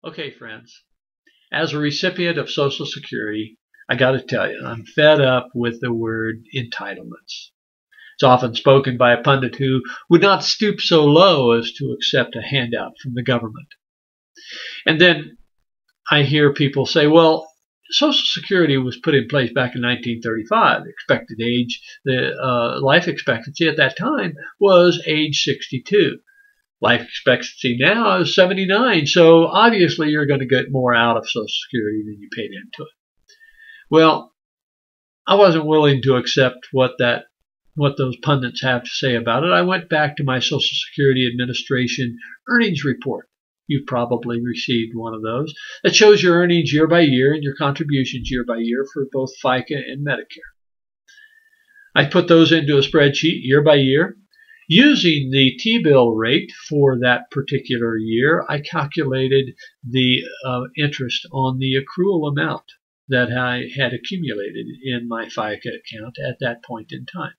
Okay, friends, as a recipient of Social Security, I got to tell you, I'm fed up with the word entitlements. It's often spoken by a pundit who would not stoop so low as to accept a handout from the government. And then I hear people say, well, Social Security was put in place back in 1935. Expected age, the life expectancy at that time was age 62. Life expectancy now is 79, so obviously you're going to get more out of Social Security than you paid into it. Well, I wasn't willing to accept what those pundits have to say about it. I went back to my Social Security Administration earnings report. You've probably received one of those that shows your earnings year by year and your contributions year by year for both FICA and Medicare. I put those into a spreadsheet year by year. Using the T-bill rate for that particular year, I calculated the interest on the accrual amount that I had accumulated in my FICA account at that point in time.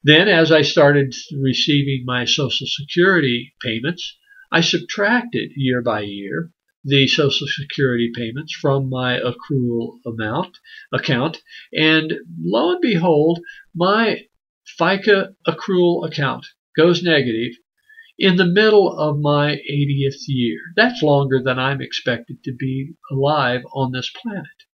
Then, as I started receiving my Social Security payments, I subtracted year by year the Social Security payments from my accrual account, and lo and behold, my FICA accrual account goes negative in the middle of my 80th year. That's longer than I'm expected to be alive on this planet.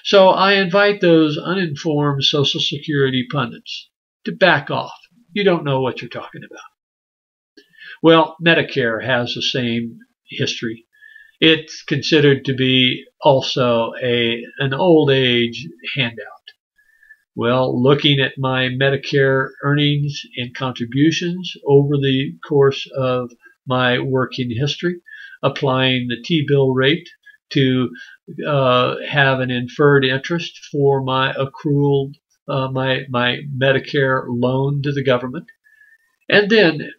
So I invite those uninformed Social Security pundits to back off. You don't know what you're talking about. Well, Medicare has the same history. It's considered to be also an old age handout. Well, looking at my Medicare earnings and contributions over the course of my working history, applying the T-bill rate to have an inferred interest for my accrual, my Medicare loan to the government. And then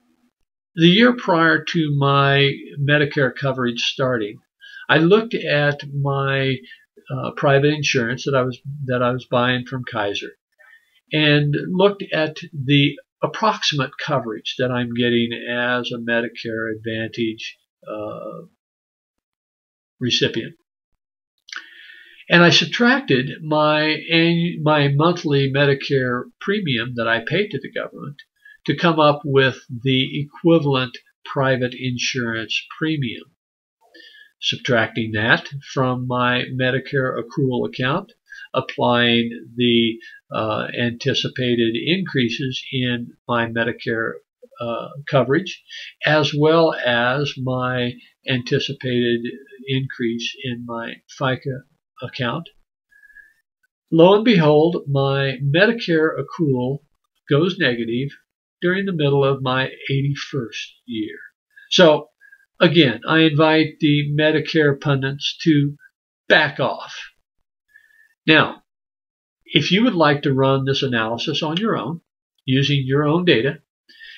the year prior to my Medicare coverage starting, I looked at my private insurance that I was buying from Kaiser, and looked at the approximate coverage that I'm getting as a Medicare Advantage recipient. And I subtracted my monthly Medicare premium that I paid to the government to come up with the equivalent private insurance premium. Subtracting that from my Medicare accrual account, applying the anticipated increases in my Medicare coverage, as well as my anticipated increase in my FICA account. Lo and behold, my Medicare accrual goes negative during the middle of my 81st year. So again, I invite the Medicare pundits to back off. Now, if you would like to run this analysis on your own, using your own data,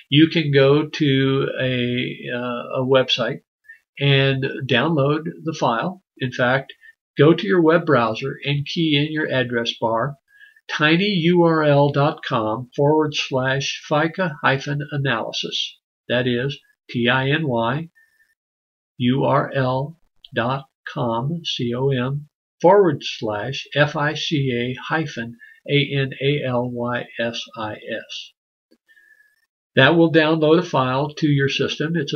you can go to a website and download the file. In fact, go to your web browser and key in your address bar tinyurl.com/FICA-analysis. That is tinyurl.com/FICA-analysis. That will download a file to your system. It's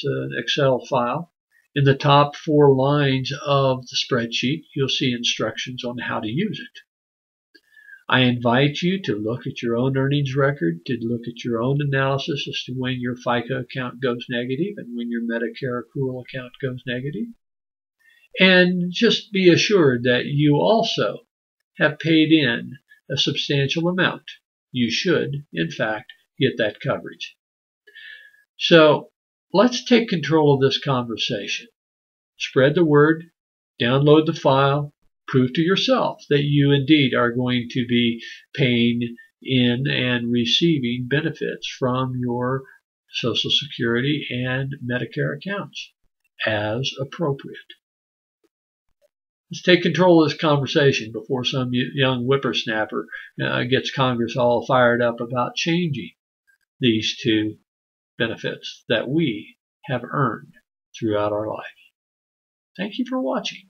an Excel file. In the top 4 lines of the spreadsheet, you'll see instructions on how to use it. I invite you to look at your own earnings record, to look at your own analysis as to when your FICA account goes negative and when your Medicare accrual account goes negative. And just be assured that you also have paid in a substantial amount. You should, in fact, get that coverage. So let's take control of this conversation. Spread the word, download the file, prove to yourself that you indeed are going to be paying in and receiving benefits from your Social Security and Medicare accounts as appropriate. Let's take control of this conversation before some young whippersnapper gets Congress all fired up about changing these two benefits that we have earned throughout our life. Thank you for watching.